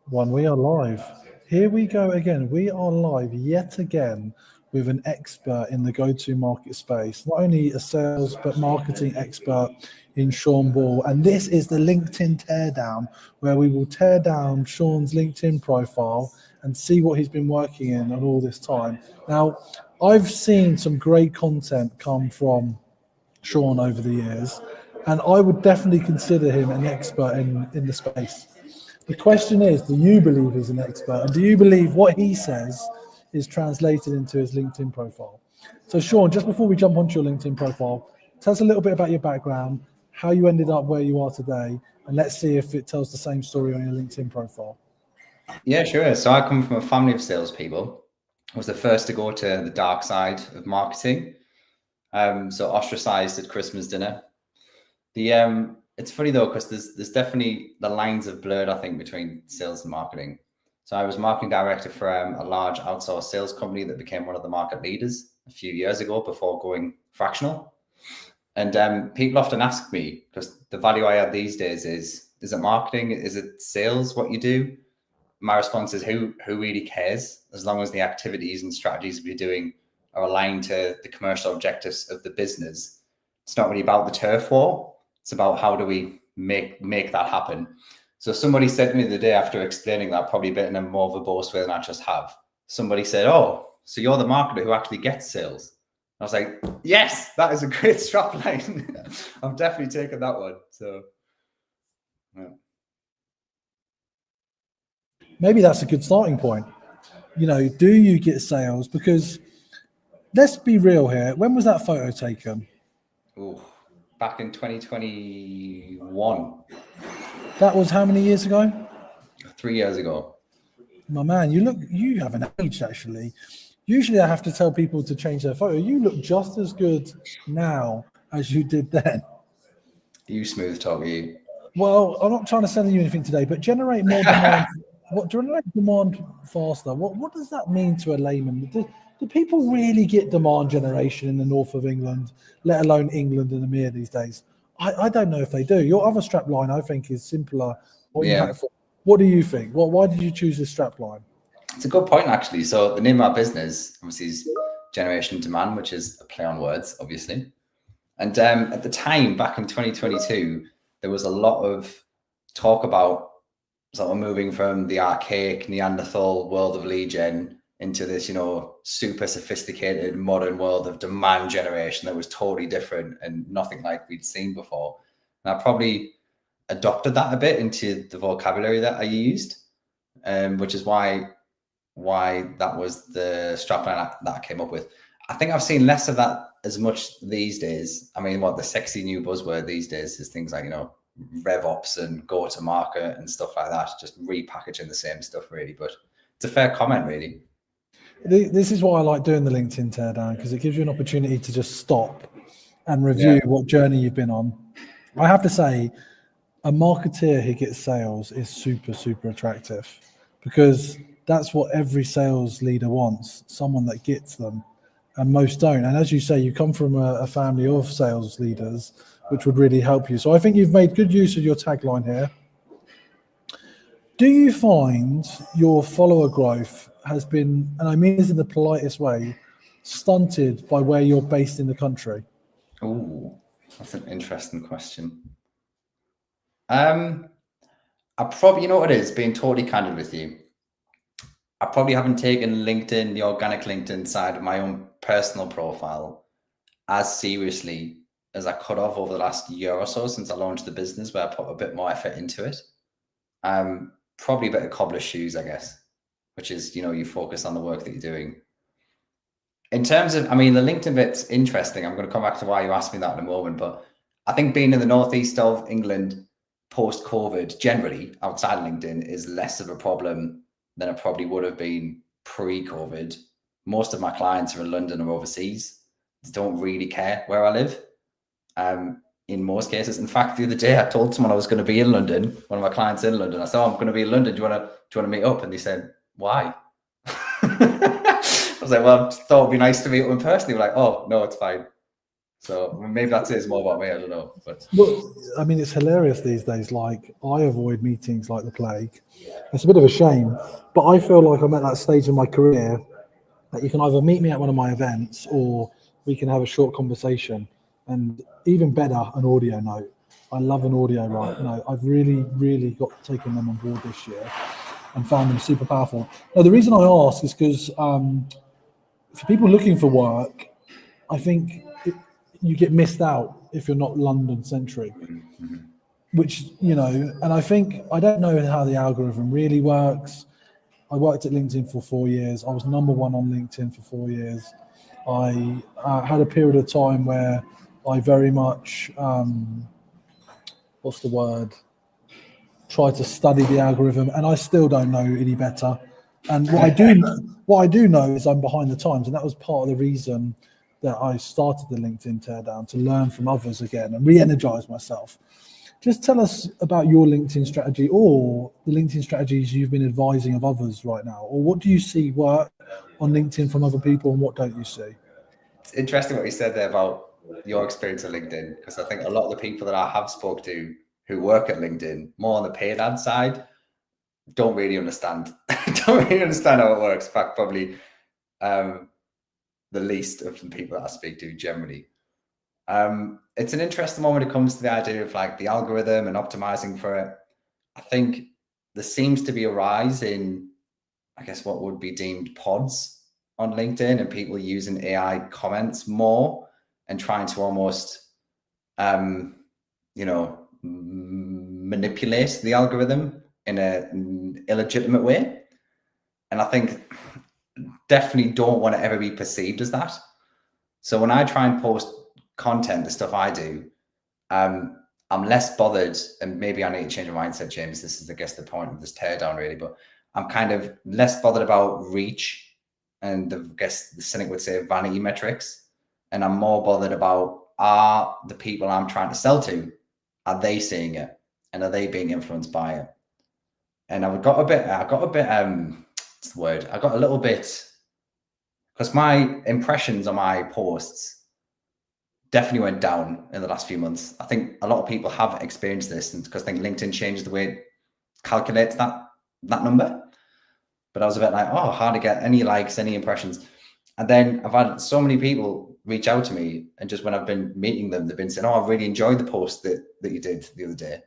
One, we are live. Here we go again. We are live yet again with an expert in the go-to market space. Not only a sales, but marketing expert in Sean Ball. And this is the LinkedIn teardown, where we will tear down Sean's LinkedIn profile and see what he's been working in on all this time. Now, I've seen some great content come from Sean over the years, and I would definitely consider him an expert in the space. The question is, do you believe he's an expert? And do you believe what he says is translated into his LinkedIn profile? So, Sean, just before we jump onto your LinkedIn profile, tell us a little bit about your background, how you ended up where you are today, and let's see if it tells the same story on your LinkedIn profile. Yeah, sure. So I come from a family of salespeople. I was the first to go to the dark side of marketing. So ostracized at Christmas dinner. It's funny though, because there's definitely the lines have blurred, I think, between sales and marketing. So I was marketing director for a large outsourced sales company that became one of the market leaders a few years ago before going fractional. And people often ask me, because the value I add these days is it marketing? Is it sales, what you do? My response is who really cares, as long as the activities and strategies we're doing are aligned to the commercial objectives of the business. It's not really about the turf war. It's about how do we make that happen. So somebody said to me the day after explaining that, probably a bit in a more verbose way than I just have. Somebody said, "Oh, so you're the marketer who actually gets sales." I was like, "Yes, that is a great strap line." I'm definitely taking that one. So, yeah. Maybe that's a good starting point. You know, do you get sales? Because let's be real here. When was that photo taken? Ooh, back in 2021. That was how many years ago? 3 years ago. My man, you haven't aged actually. Usually I have to tell people to change their photo. You look just as good now as you did then. You smooth talk, you. Well, I'm not trying to sell you anything today, but generate more demand. Generate demand faster? What does that mean to a layman? Do people really get demand generation in the north of England, let alone England and EMEA these days? I don't know if they do. Your other strap line, I think, is simpler or impactful. What do you think? Why did you choose this strap line? It's a good point, actually. So the name of our business, obviously, is Generation Demand, which is a play on words, obviously. And at the time, back in 2022, there was a lot of talk about sort of moving from the archaic Neanderthal world of lead gen into this, super sophisticated modern world of demand generation that was totally different and nothing like we'd seen before. And I probably adopted that a bit into the vocabulary that I used, which is why that was the strapline that I came up with. I think I've seen less of that as much these days. I mean, the sexy new buzzword these days is things like, RevOps and go to market and stuff like that, just repackaging the same stuff really. But it's a fair comment, really. This is why I like doing the LinkedIn teardown, because it gives you an opportunity to just stop and review what journey you've been on. I have to say, a marketeer who gets sales is super, super attractive, because that's what every sales leader wants, someone that gets them, and most don't. And as you say, you come from a family of sales leaders, which would really help you. So I think you've made good use of your tagline here. Do you find your follower growth has been, and I mean this in the politest way, stunted by where you're based in the country? Oh, that's an interesting question. I probably, you know what it is, being totally candid with you, I probably haven't taken LinkedIn, the organic LinkedIn side of my own personal profile, as seriously as I could have over the last year or so since I launched the business, where I put a bit more effort into it. Probably a bit of cobbler's shoes, I guess, which is, you focus on the work that you're doing. In terms of, the LinkedIn bit's interesting. I'm going to come back to why you asked me that in a moment, but I think being in the northeast of England post-COVID, generally outside of LinkedIn, is less of a problem than it probably would have been pre-COVID. Most of my clients are in London or overseas. They don't really care where I live. In most cases. In fact, the other day I told someone I was going to be in London, one of my clients in London. I said, I'm going to be in London. Do you want to meet up? And they said, why? I was like, well, I thought it'd be nice to meet up in person. They were like, oh, no, it's fine. So maybe that says more about me. I don't know. But Well, I mean, it's hilarious these days. Like, I avoid meetings like the plague. It's a bit of a shame, but I feel like I'm at that stage in my career that you can either meet me at one of my events or we can have a short conversation. And even better, an audio note. I love an audio note. I've really got taken them on board this year and found them super powerful. Now, the reason I ask is because for people looking for work, I think you get missed out if you're not London centric, which, and I think, I don't know how the algorithm really works. I worked at LinkedIn for 4 years. I was number one on LinkedIn for 4 years. I had a period of time where I very much, tried to study the algorithm, and I still don't know any better. And what I do know is I'm behind the times, and that was part of the reason that I started the LinkedIn Teardown, to learn from others again and re-energize myself. Just tell us about your LinkedIn strategy, or the LinkedIn strategies you've been advising of others right now, or what do you see work on LinkedIn from other people, and what don't you see? It's interesting what you said there about your experience at LinkedIn, because I think a lot of the people that I have spoke to who work at LinkedIn, more on the paid ad side, don't really understand how it works. In fact, probably the least of the people that I speak to generally. It's an interesting one when it comes to the idea of like the algorithm and optimizing for it. I think there seems to be a rise in, I guess, what would be deemed pods on LinkedIn, and people using AI comments more and trying to almost, manipulate the algorithm in an illegitimate way. And I think definitely don't want to ever be perceived as that. So when I try and post content, the stuff I do, I'm less bothered, and maybe I need to change my mindset, James. This is, I guess, the point of this teardown, really. But I'm kind of less bothered about reach and, I guess the cynic would say, vanity metrics. And I'm more bothered about, are the people I'm trying to sell to, are they seeing it, and are they being influenced by it? And I got a little bit, because my impressions on my posts definitely went down in the last few months. I think a lot of people have experienced this, and because I think LinkedIn changed the way it calculates that number. But I was a bit like, oh, hard to get any likes, any impressions. And then I've had so many people reach out to me, and just when I've been meeting them, they've been saying, oh, I really enjoyed the post that you did the other day.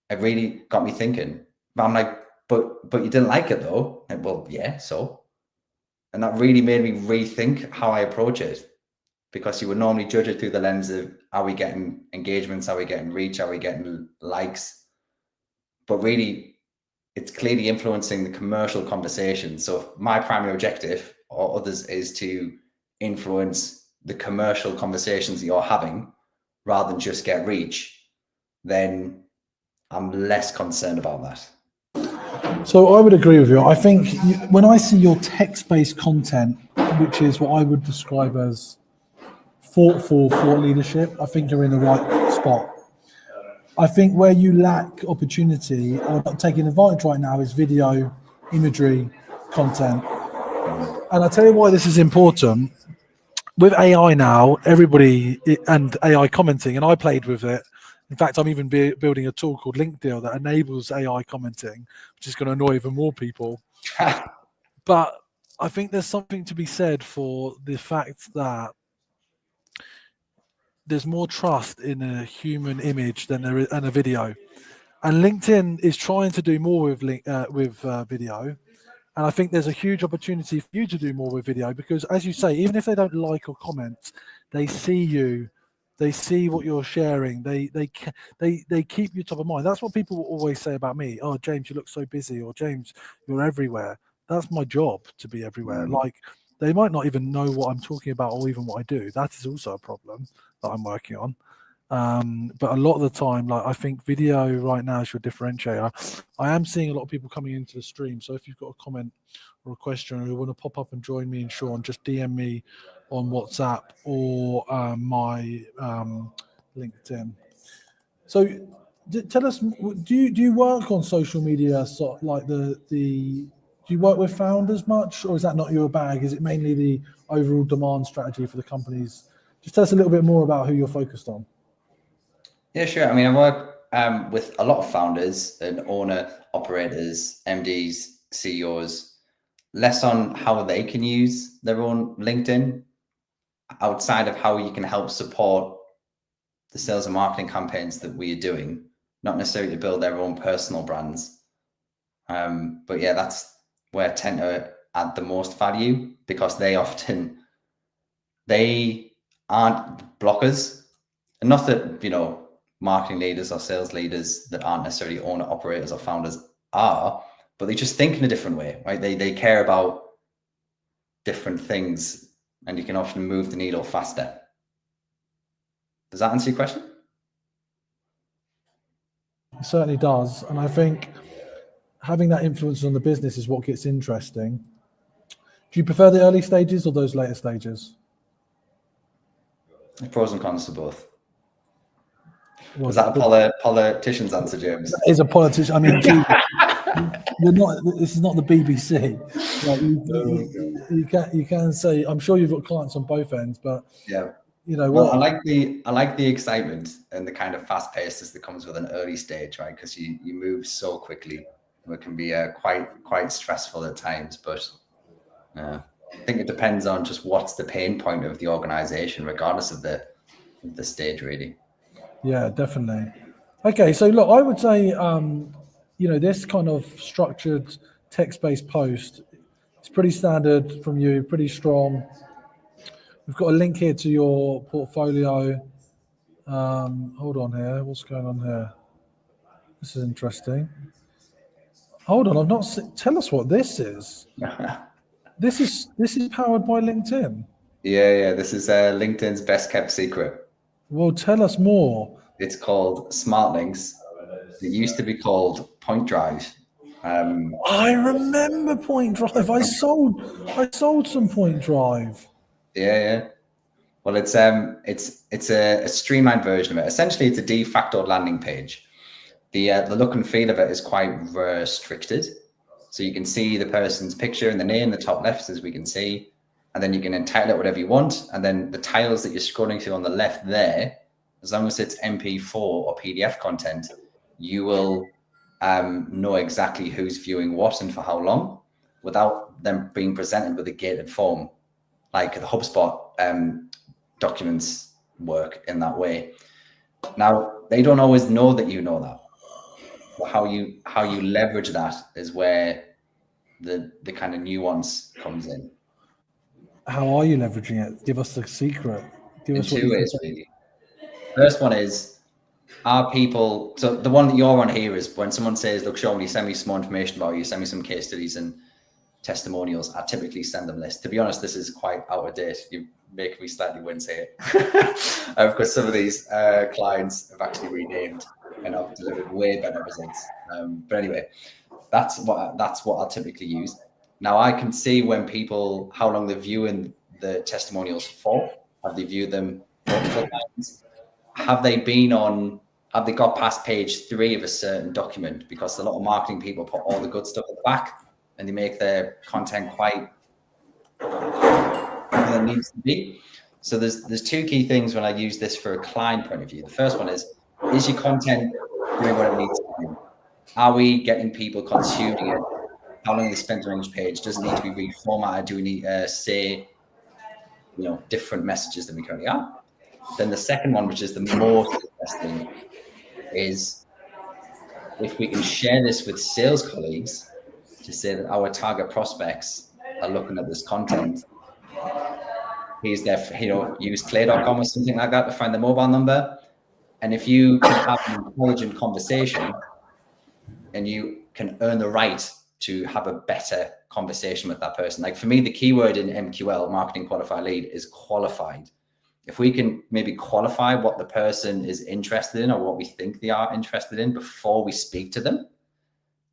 It really got me thinking. But I'm like, but you didn't like it though. And, well, yeah, so. And that really made me rethink how I approach it, because you would normally judge it through the lens of, are we getting engagements? Are we getting reach? Are we getting likes? But really, it's clearly influencing the commercial conversation. So if my primary objective, or others, is to influence the commercial conversations that you're having rather than just get reach, then I'm less concerned about that. So I would agree with you. I think when I see your text-based content, which is what I would describe as thoughtful thought leadership, I think you're in the right spot. I think where you lack opportunity or not taking advantage right now is video, imagery, content. And I'll tell you why this is important. With AI now, everybody, and AI commenting, and I played with it. In fact, I'm even building a tool called LinkDeal that enables AI commenting, which is going to annoy even more people. But I think there's something to be said for the fact that there's more trust in a human image than there is in a video. And LinkedIn is trying to do more with video. And I think there's a huge opportunity for you to do more with video, because, as you say, even if they don't like or comment, they see you. They see what you're sharing. They keep you top of mind. That's what people always say about me. Oh, James, you look so busy, or James, you're everywhere. That's my job, to be everywhere. Like, they might not even know what I'm talking about or even what I do. That is also a problem that I'm working on. But a lot of the time, like, I think video right now is your differentiator. I am seeing a lot of people coming into the stream. So if you've got a comment or a question, or you want to pop up and join me and Sean, just DM me on WhatsApp or my LinkedIn. So tell us, do you work on social media? So like do you work with founders much, or is that not your bag? Is it mainly the overall demand strategy for the companies Just tell us a little bit more about who you're focused on. Yeah, sure. I mean, I work with a lot of founders and owner operators, MDs, CEOs, less on how they can use their own LinkedIn outside of how you can help support the sales and marketing campaigns that we are doing, not necessarily to build their own personal brands. But yeah, that's where I tend to add the most value, because they aren't blockers. And not that, you know, marketing leaders or sales leaders that aren't necessarily owner operators or founders are, but they just think in a different way, right? They care about different things, and you can often move the needle faster. Does that answer your question? It certainly does. And I think having that influence on the business is what gets interesting. Do you prefer the early stages or those later stages? There's pros and cons to both. Well, Was that a politician's answer, James? That is a politician. I mean, you're not. This is not the BBC. Like you can say. I'm sure you've got clients on both ends, but yeah, you know well, what? I like the excitement and the kind of fast pacedness that comes with an early stage, right? Because you move so quickly, it can be quite stressful at times. But I think it depends on just what's the pain point of the organization, regardless of the stage, really. Yeah, definitely. Okay, so look, I would say, you know, this kind of structured text-based post, it's pretty standard from you, pretty strong. We've got a link here to your portfolio. Hold on here. What's going on here? This is interesting. Hold on, I've not tell us what this is. This is powered by LinkedIn. Yeah. This is LinkedIn's best kept secret. Well, tell us more. It's called Smart Links. It used to be called Point Drive. I remember Point Drive. I sold some Point Drive. Yeah. Well, it's a streamlined version of it. Essentially, it's a de facto landing page. The look and feel of it is quite restricted. So you can see the person's picture and the name, the top left, as we can see, and then you can entitle it whatever you want. And then the tiles that you're scrolling through on the left there, as long as it's MP4 or PDF content, you will know exactly who's viewing what and for how long, without them being presented with a gated form, like the HubSpot documents work in that way. Now, they don't always know that you know that. How you leverage that is where the kind of nuance comes in. How are you leveraging it? Give us the secret. Give us two ways, really. First one is, are people, so the one that you're on here is when someone says, look, Sean, will you send me some more information about you, send me some case studies and testimonials, I typically send them this. To be honest, this is quite out of date. You make me slightly wince here. Because some of these clients have actually renamed and have delivered way better results. But anyway, that's what I'll typically use. Now I can see when people, how long they're viewing the testimonials for. Have they viewed them multiple times? Have they got past page 3 of a certain document? Because a lot of marketing people put all the good stuff at the back and they make their content quite than it needs to be. So there's 2 key things when I use this for a client point of view. The first one is your content doing what it needs to do? Are we getting people consuming it? How long they spend on each page? Does it need to be reformatted? Do we need say, different messages than we currently are? Then the second one, which is the most interesting, is if we can share this with sales colleagues to say that our target prospects are looking at this content. Here's their, use clay.com or something like that to find the mobile number. And if you can have an intelligent conversation and you can earn the right to have a better conversation with that person. Like for me, the keyword in MQL, Marketing Qualified Lead, is qualified. If we can maybe qualify what the person is interested in or what we think they are interested in before we speak to them,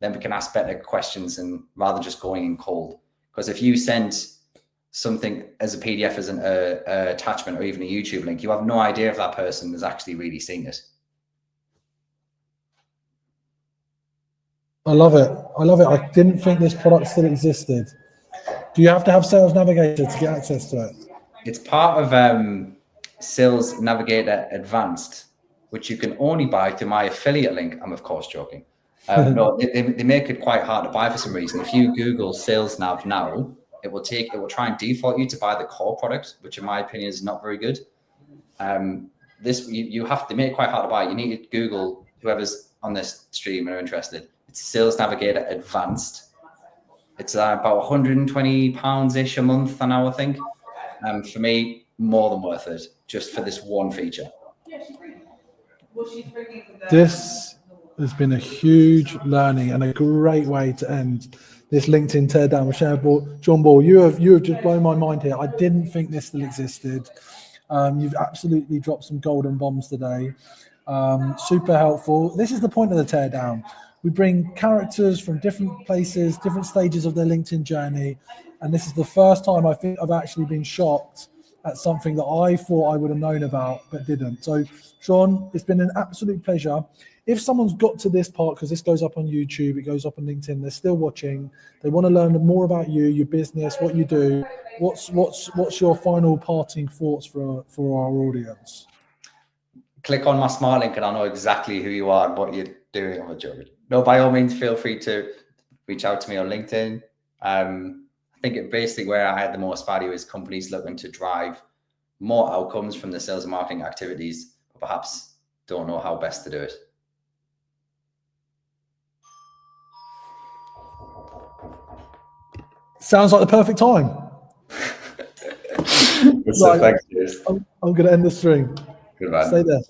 then we can ask better questions and rather than just going in cold. Because if you send something as a PDF, as an attachment, or even a YouTube link, you have no idea if that person has actually really seen it. I love it. I didn't think this product still existed. Do you have to have Sales Navigator to get access to it? It's part of Sales Navigator Advanced, which you can only buy through my affiliate link. I'm of course joking. No, they make it quite hard to buy for some reason. If you Google Sales Nav now, it will try and default you to buy the core product, which in my opinion is not very good. You have to make it quite hard to buy. You need to Google, whoever's on this stream and are interested. It's Sales Navigator Advanced. It's about £120-ish a month an hour, I think. For me, more than worth it, just for this one feature. This has been a huge learning and a great way to end this LinkedIn teardown with John Ball. You have just blown my mind here. I didn't think this still existed. You've absolutely dropped some golden bombs today. Super helpful. This is the point of the teardown. We bring characters from different places, different stages of their LinkedIn journey. And this is the first time I think I've actually been shocked at something that I thought I would have known about, but didn't. So, Sean, it's been an absolute pleasure. If someone's got to this part, because this goes up on YouTube, it goes up on LinkedIn, they're still watching, they want to learn more about you, your business, what you do, what's your final parting thoughts for our audience? Click on my smart link and I'll know exactly who you are and what you're doing on the job. No, by all means, feel free to reach out to me on LinkedIn. I think basically where I had the most value is companies looking to drive more outcomes from the sales and marketing activities, but perhaps don't know how best to do it. Sounds like the perfect time. So thanks, cheers. I'm going to end the stream. Goodbye. Stay there.